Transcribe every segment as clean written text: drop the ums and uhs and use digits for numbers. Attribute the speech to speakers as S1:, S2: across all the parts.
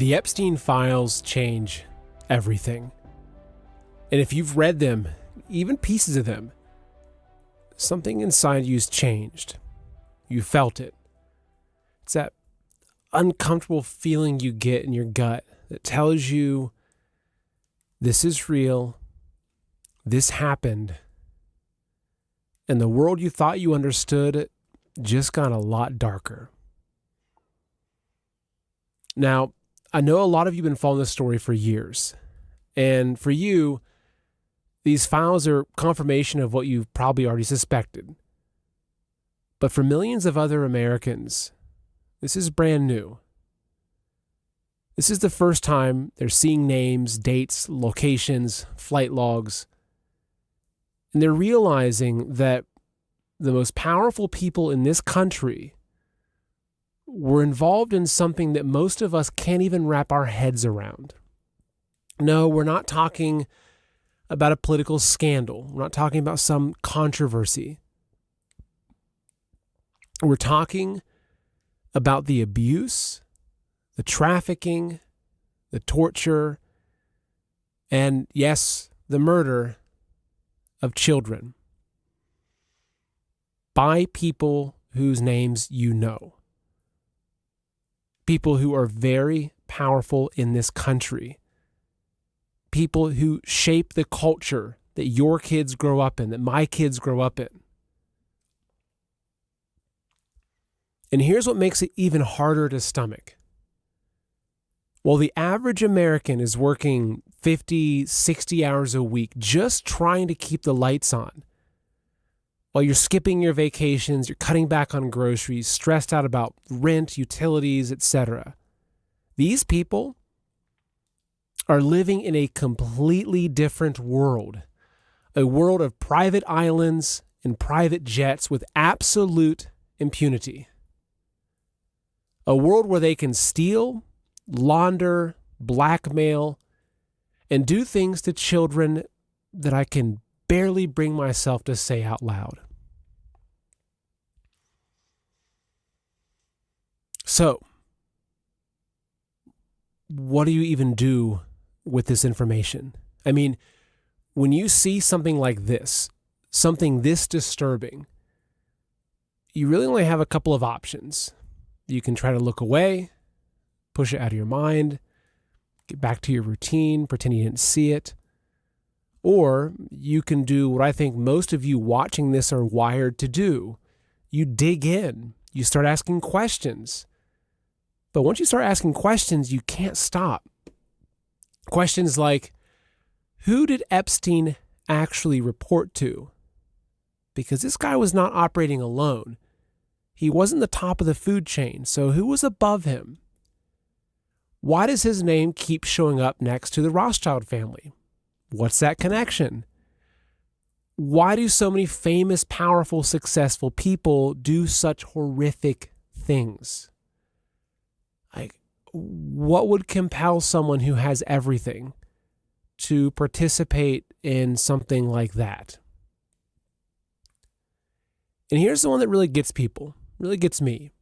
S1: The Epstein files change everything. And if you've read them, even pieces of them, something inside you's changed. You felt it. It's that uncomfortable feeling you get in your gut that tells you this is real, this happened, and the world you thought you understood just got a lot darker. Now, I know a lot of you have been following this story for years, and for you, these files are confirmation of what you've probably already suspected. But for millions of other Americans, this is brand new. This is the first time they're seeing names, dates, locations, flight logs, and they're realizing that the most powerful people in this country were involved in something that most of us can't even wrap our heads around. No, we're not talking about a political scandal. We're not talking about some controversy. We're talking about the abuse, the trafficking, the torture, and yes, the murder of children by people whose names you know. People who are very powerful in this country. People who shape the culture that your kids grow up in, that my kids grow up in. And here's what makes it even harder to stomach. While the average American is working 50, 60 hours a week just trying to keep the lights on, while you're skipping your vacations, you're cutting back on groceries, stressed out about rent, utilities, etc. These people are living in a completely different world, a world of private islands and private jets with absolute impunity. A world where they can steal, launder, blackmail, and do things to children that I can barely bring myself to say out loud. So, what do you even do with this information? I mean, when you see something like this, something this disturbing, you really only have a couple of options. You can try to look away, push it out of your mind, get back to your routine, pretend you didn't see it. Or you can do what I think most of you watching this are wired to do. You dig in, you start asking questions. But once you start asking questions, you can't stop. Questions like, who did Epstein actually report to? Because this guy was not operating alone. He wasn't the top of the food chain, so who was above him? Why does his name keep showing up next to the Rothschild family? What's that connection? Why do so many famous, powerful, successful people do such horrific things? Like, what would compel someone who has everything to participate in something like that? And here's the one that really gets people, really gets me.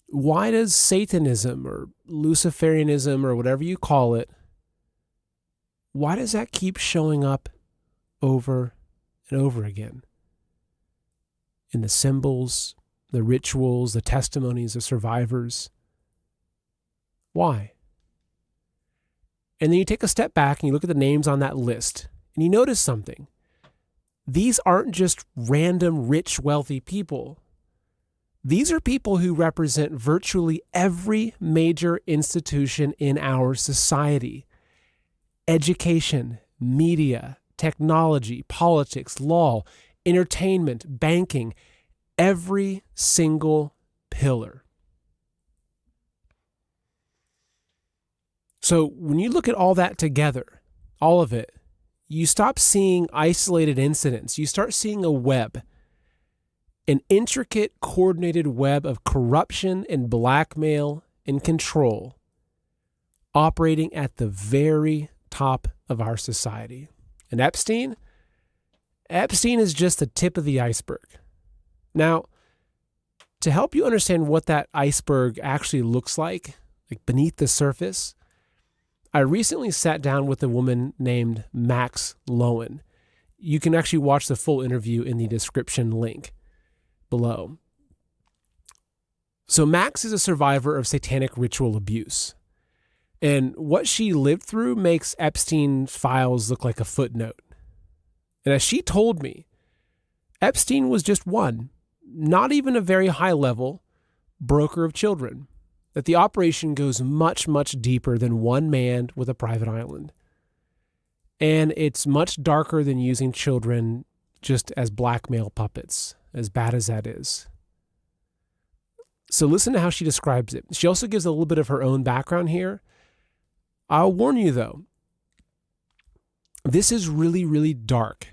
S1: Why does Satanism or Luciferianism or whatever you call it, why does that keep showing up over and over again? In the symbols, the rituals, the testimonies of survivors. Why? And then you take a step back and you look at the names on that list and you notice something. These aren't just random, rich, wealthy people. These are people who represent virtually every major institution in our society. Education, media, technology, politics, law, entertainment, banking, every single pillar. So when you look at all that together, all of it, you stop seeing isolated incidents. You start seeing a web, an intricate, coordinated web of corruption and blackmail and control operating at the very top of our society. And Epstein is just the tip of the iceberg. Now, to help you understand what that iceberg actually looks like, like beneath the surface. I recently sat down with a woman named Max Lowen. You can actually watch the full interview in the description link below. So Max is a survivor of satanic ritual abuse. And what she lived through makes Epstein's files look like a footnote. And as she told me, Epstein was just one, not even a very high level, broker of children. That the operation goes much, much deeper than one man with a private island. And it's much darker than using children just as blackmail puppets, as bad as that is. So listen to how she describes it. She also gives a little bit of her own background here. I'll warn you though, this is really, really dark.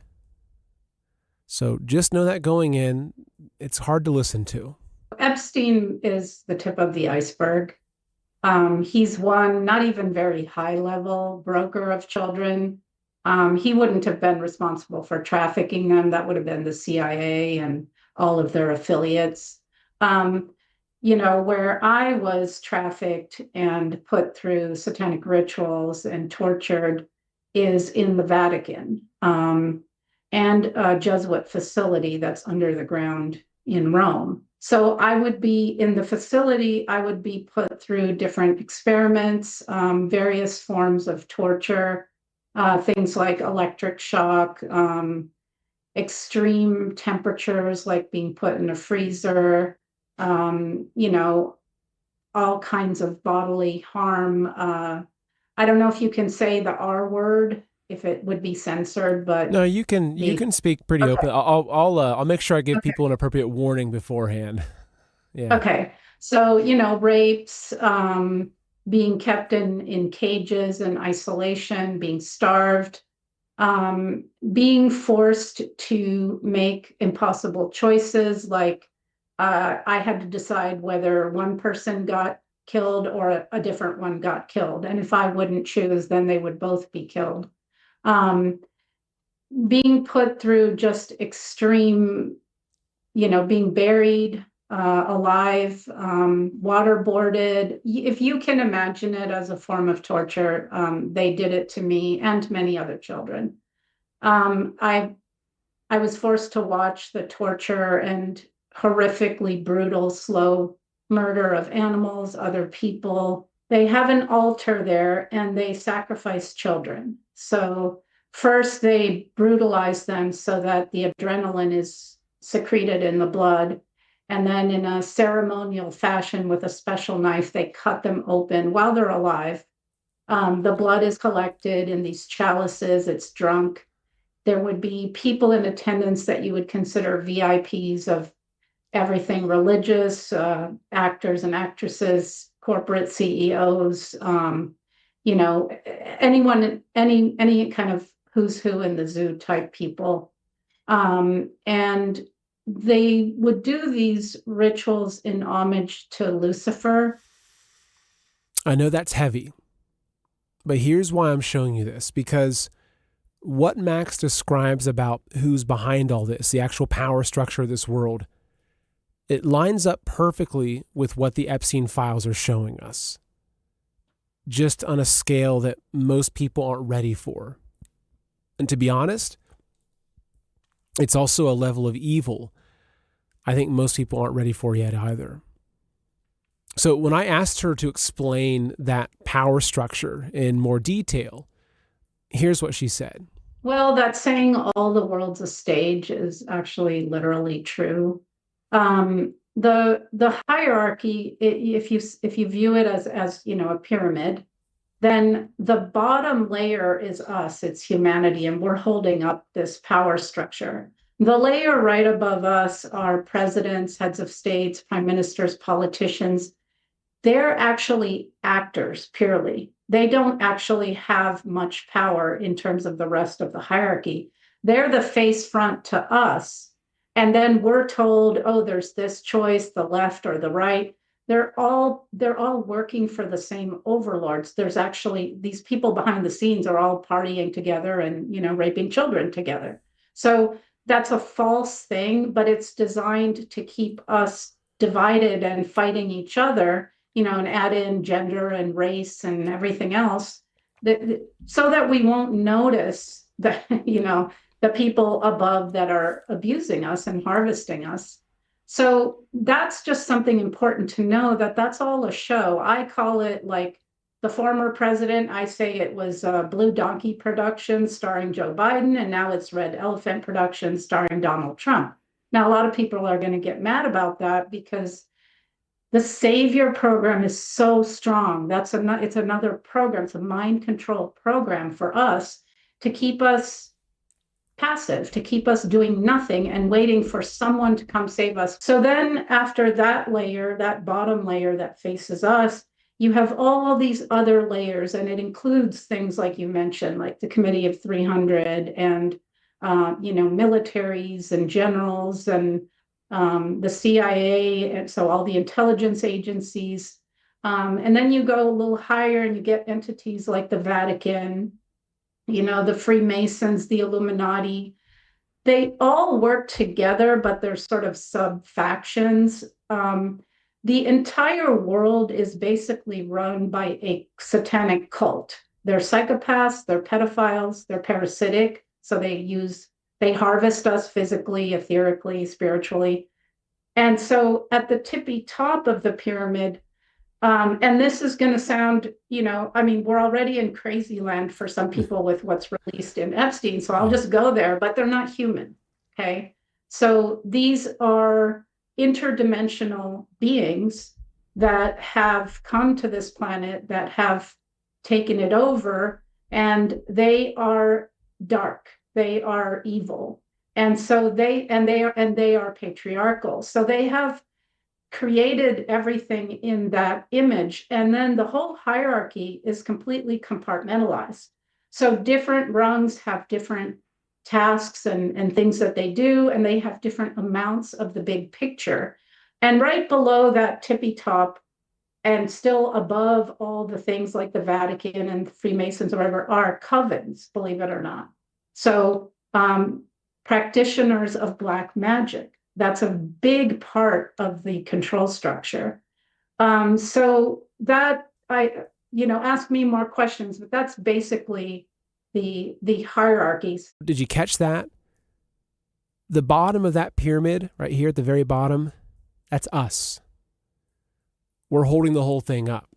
S1: So just know that going in, it's hard to listen to.
S2: Epstein is the tip of the iceberg. He's one not even very high level broker of children. He wouldn't have been responsible for trafficking them. That would have been the CIA and all of their affiliates. Where I was trafficked and put through satanic rituals and tortured is in the Vatican, and a Jesuit facility that's under the ground in Rome. So I would be in the facility, I would be put through different experiments, various forms of torture, things like electric shock, extreme temperatures like being put in a freezer, all kinds of bodily harm. I don't know if you can say the R word, if it would be censored, but
S1: no, you can speak pretty
S2: okay.
S1: open. I'll make sure I give
S2: Okay.
S1: people an appropriate warning beforehand. Yeah.
S2: Okay. So, rapes, being kept in cages and isolation, being starved, being forced to make impossible choices. Like I had to decide whether one person got killed or a different one got killed. And if I wouldn't choose, then they would both be killed. Being put through just extreme, being buried alive, waterboarded. If you can imagine it as a form of torture, they did it to me and many other children. I was forced to watch the torture and horrifically brutal, slow murder of animals, other people. They have an altar there and they sacrifice children. So first they brutalize them so that the adrenaline is secreted in the blood. And then in a ceremonial fashion with a special knife, they cut them open while they're alive. The blood is collected in these chalices, it's drunk. There would be people in attendance that you would consider VIPs of everything religious, actors and actresses, corporate CEOs, anyone, any kind of who's who in the zoo type people. And they would do these rituals in homage to Lucifer.
S1: I know that's heavy, but here's why I'm showing you this, because what Max describes about who's behind all this, the actual power structure of this world, it lines up perfectly with what the Epstein files are showing us, just on a scale that most people aren't ready for. And to be honest, it's also a level of evil I think most people aren't ready for yet either. So when I asked her to explain that power structure in more detail, here's what she said.
S2: Well, that saying all the world's a stage is actually literally true. The hierarchy, if you view it as a pyramid, then the bottom layer is us, it's humanity, and we're holding up this power structure. The layer right above us are presidents, heads of states, prime ministers, politicians. They're actually actors purely. They don't actually have much power in terms of the rest of the hierarchy. They're the face front to us. And then we're told, oh, there's this choice, the left or the right. They're all working for the same overlords. There's actually these people behind the scenes are all partying together and, raping children together. So that's a false thing, but it's designed to keep us divided and fighting each other and add in gender and race and everything else, so that we won't notice that, the people above that are abusing us and harvesting us. So that's just something important to know, that that's all a show. I call it, like, the former president, I say it was Blue Donkey Productions starring Joe Biden, and now it's Red Elephant Productions starring Donald Trump. Now, a lot of people are going to get mad about that because the Savior program is so strong. It's another program. It's a mind control program for us to keep us passive, to keep us doing nothing and waiting for someone to come save us. So then after that layer, that bottom layer that faces us, you have all these other layers, and it includes things like you mentioned, like the Committee of 300 and, militaries and generals and the CIA, and so all the intelligence agencies. And then you go a little higher and you get entities like the Vatican, the Freemasons, the Illuminati. They all work together, but they're sort of sub-factions. The entire world is basically run by a satanic cult. They're psychopaths, they're pedophiles, they're parasitic. So they harvest us physically, etherically, spiritually. And so at the tippy top of the pyramid, and this is going to sound, we're already in crazy land for some people with what's released in Epstein, so I'll just go there, but they're not human. Okay. So these are interdimensional beings that have come to this planet, that have taken it over, and they are dark. They are evil. And so they are patriarchal. So they have created everything in that image. And then the whole hierarchy is completely compartmentalized. So different rungs have different tasks and things that they do, and they have different amounts of the big picture. And right below that tippy top, and still above all the things like the Vatican and the Freemasons or whatever, are covens, believe it or not. So practitioners of black magic, that's a big part of the control structure. So that ask me more questions, but that's basically the hierarchies.
S1: Did you catch that? The bottom of that pyramid, right here at the very bottom, that's us. We're holding the whole thing up.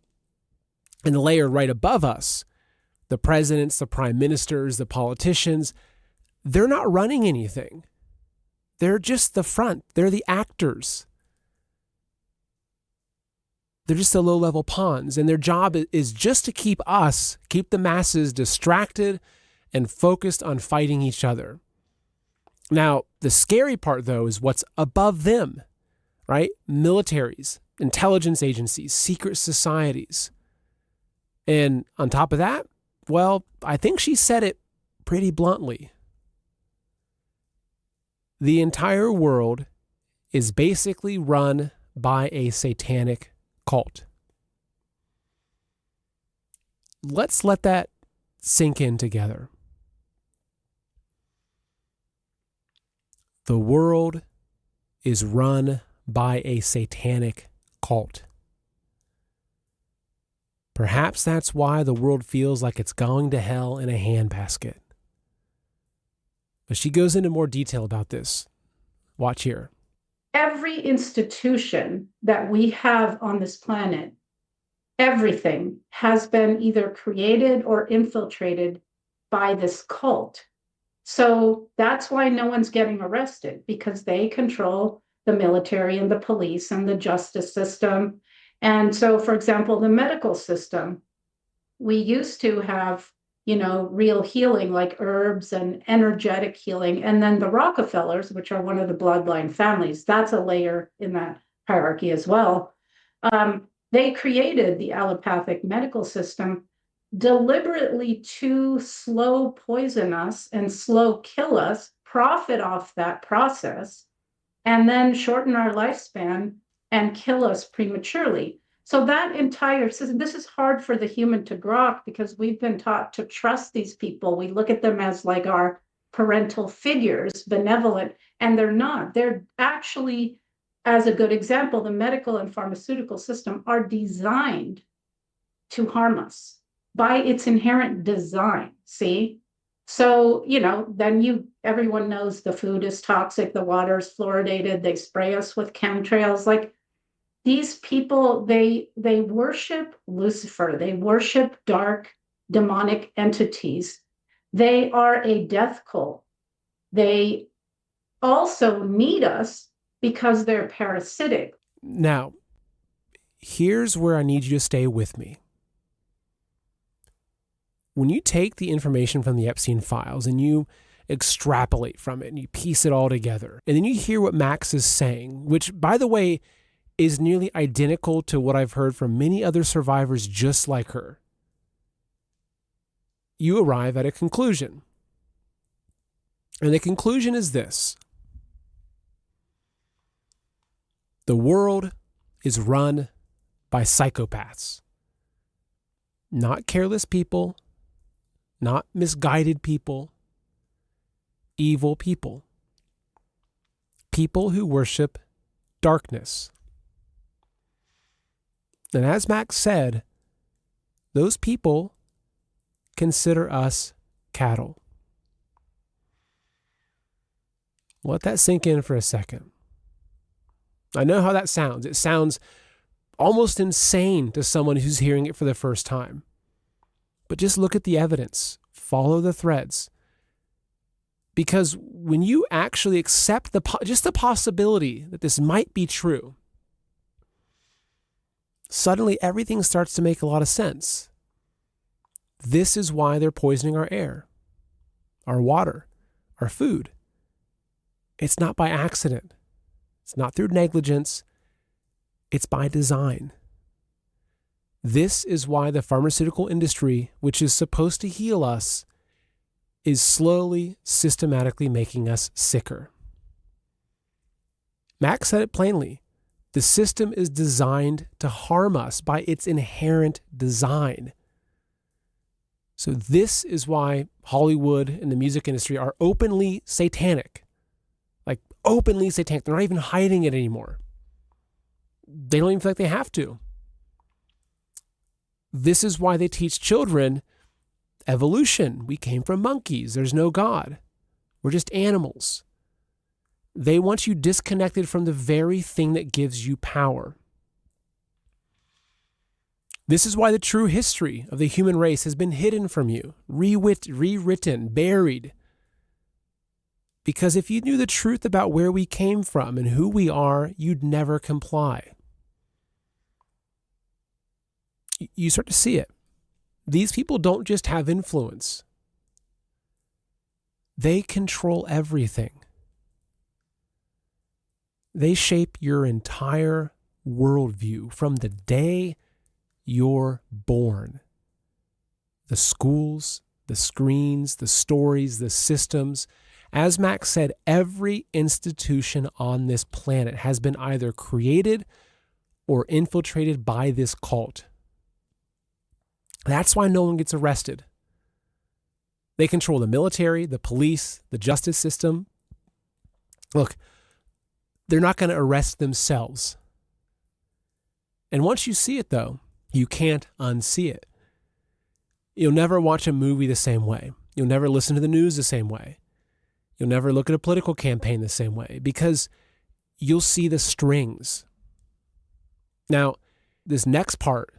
S1: And the layer right above us, the presidents, the prime ministers, the politicians, they're not running anything. They're just the front. They're the actors. They're just the low-level pawns, and their job is just to keep the masses distracted and focused on fighting each other. Now, the scary part, though, is what's above them, right? Militaries, intelligence agencies, secret societies. And on top of that, well, I think she said it pretty bluntly. The entire world is basically run by a satanic cult. Let's let that sink in together. The world is run by a satanic cult. Perhaps that's why the world feels like it's going to hell in a handbasket. But she goes into more detail about this. Watch here.
S2: Every institution that we have on this planet, everything has been either created or infiltrated by this cult. So that's why no one's getting arrested, because they control the military and the police and the justice system. And so, for example, the medical system, we used to have, real healing like herbs and energetic healing. And then the Rockefellers, which are one of the bloodline families, that's a layer in that hierarchy as well. They created the allopathic medical system deliberately to slow poison us and slow kill us, profit off that process, and then shorten our lifespan and kill us prematurely. So that entire system, this is hard for the human to grok because we've been taught to trust these people. We look at them as like our parental figures, benevolent, and they're not. They're actually as a good example, the medical and pharmaceutical system are designed to harm us by its inherent design. See? So, then everyone knows the food is toxic, the water is fluoridated, they spray us with chemtrails. Like, these people, they worship Lucifer, they worship dark demonic entities. They are a death cult. They also need us because they're parasitic.
S1: Now, here's where I need you to stay with me. When you take the information from the Epstein files and you extrapolate from it and you piece it all together, and then you hear what Max is saying, which, by the way, is nearly identical to what I've heard from many other survivors just like her, you arrive at a conclusion. And the conclusion is this: the world is run by psychopaths. Not careless people, not misguided people, evil people. People who worship darkness. And as Max said, those people consider us cattle. Let that sink in for a second. I know how that sounds. It sounds almost insane to someone who's hearing it for the first time. But just look at the evidence. Follow the threads. Because when you actually accept just the possibility that this might be true, suddenly everything starts to make a lot of sense. This is why they're poisoning our air, our water, our food. It's not by accident. It's not through negligence. It's by design. This is why the pharmaceutical industry, which is supposed to heal us, is slowly, systematically making us sicker. Max said it plainly. The system is designed to harm us by its inherent design. So this is why Hollywood and the music industry are openly satanic. Like, openly satanic. They're not even hiding it anymore. They don't even feel like they have to. This is why they teach children evolution. We came from monkeys. There's no God. We're just animals. They want you disconnected from the very thing that gives you power. This is why the true history of the human race has been hidden from you, rewritten, buried. Because if you knew the truth about where we came from and who we are, you'd never comply. You start to see it. These people don't just have influence. They control everything. They shape your entire worldview from the day you're born. The schools, the screens, the stories, the systems. As Max said, every institution on this planet has been either created or infiltrated by this cult. That's why no one gets arrested. They control the military, the police, the justice system. Look, they're not going to arrest themselves. And once you see it, though, you can't unsee it. You'll never watch a movie the same way. You'll never listen to the news the same way. You'll never look at a political campaign the same way because you'll see the strings. Now, this next part,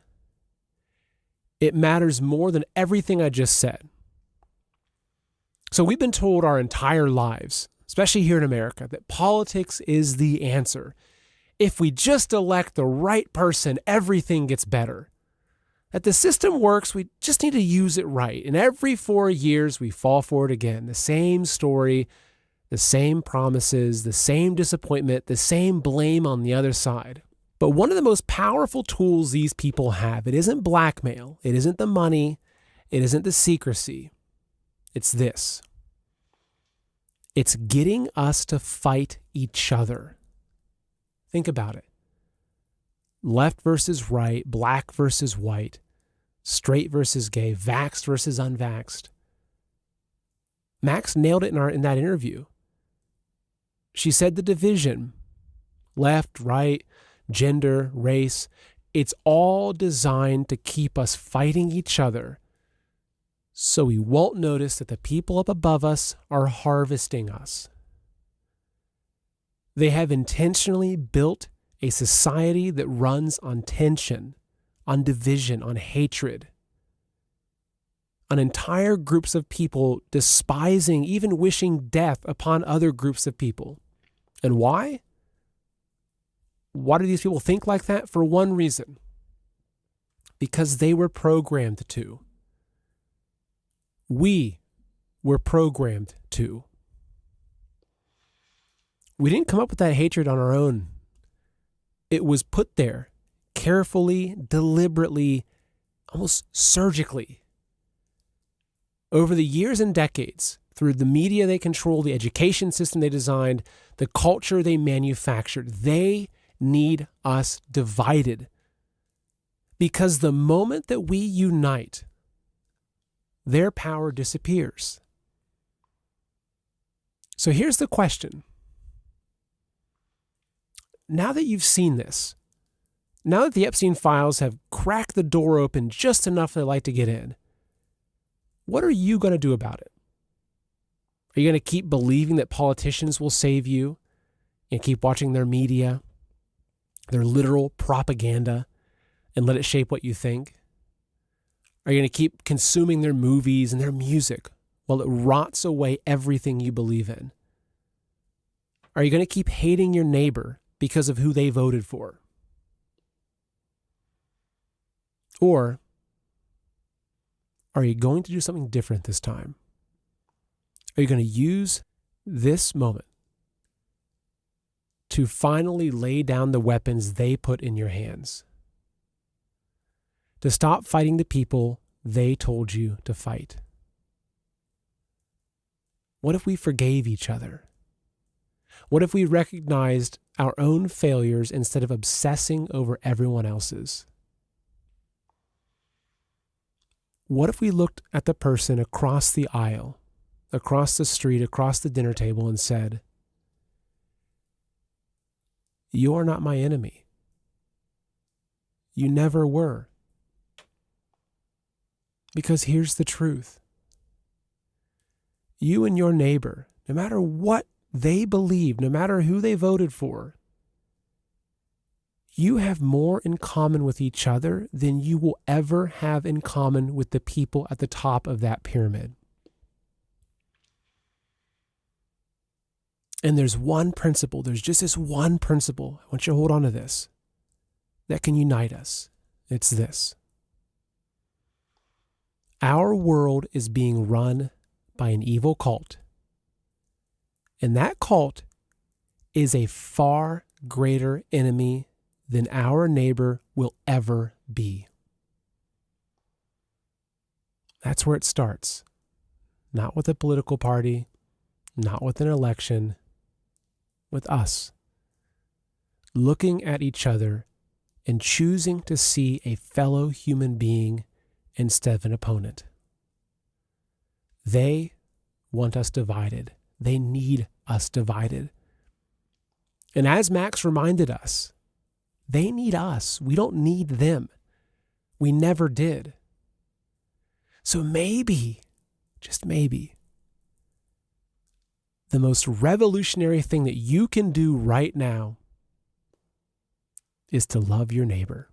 S1: it matters more than everything I just said. So we've been told our entire lives, especially here in America, that politics is the answer. If we just elect the right person, everything gets better. That the system works, we just need to use it right. And every 4 years, we fall for it again. The same story, the same promises, the same disappointment, the same blame on the other side. But one of the most powerful tools these people have, it isn't blackmail, it isn't the money, it isn't the secrecy. It's this. It's getting us to fight each other. Think about it. Left versus right, black versus white, straight versus gay, vaxxed versus unvaxxed. Max nailed it in that interview. She said the division left, right, gender, race. It's all designed to keep us fighting each other so we won't notice that the people up above us are harvesting us. They have intentionally built a society that runs on tension, on division, on hatred, on entire groups of people despising, even wishing death upon other groups of people. And why? Why do these people think like that? For one reason. Because they were programmed to. We were programmed to. We didn't come up with that hatred on our own. It was put there carefully, deliberately, almost surgically. Over the years and decades, through the media they control, the education system they designed, the culture they manufactured, they need us divided. Because the moment that we unite, their power disappears. So here's the question. Now that you've seen this, now that the Epstein files have cracked the door open just enough for the light to get in, what are you going to do about it? Are you going to keep believing that politicians will save you and keep watching their media, their literal propaganda, and let it shape what you think? Are you going to keep consuming their movies and their music while it rots away everything you believe in? Are you going to keep hating your neighbor because of who they voted for? Or are you going to do something different this time? Are you going to use this moment to finally lay down the weapons they put in your hands? To stop fighting the people they told you to fight? What if we forgave each other? What if we recognized our own failures instead of obsessing over everyone else's? What if we looked at the person across the aisle, across the street, across the dinner table and said, "You are not my enemy. You never were." Because here's the truth. You and your neighbor, no matter what they believe, no matter who they voted for, you have more in common with each other than you will ever have in common with the people at the top of that pyramid. And there's one principle, there's just this one principle, I want you to hold on to this, that can unite us. It's this. Our world is being run by an evil cult. And that cult is a far greater enemy than our neighbor will ever be. That's where it starts. Not with a political party, not with an election, with us. Looking at each other and choosing to see a fellow human being instead of an opponent. They want us divided. They need us divided. And as Max reminded us, they need us. We don't need them. We never did. So maybe, just maybe, the most revolutionary thing that you can do right now is to love your neighbor.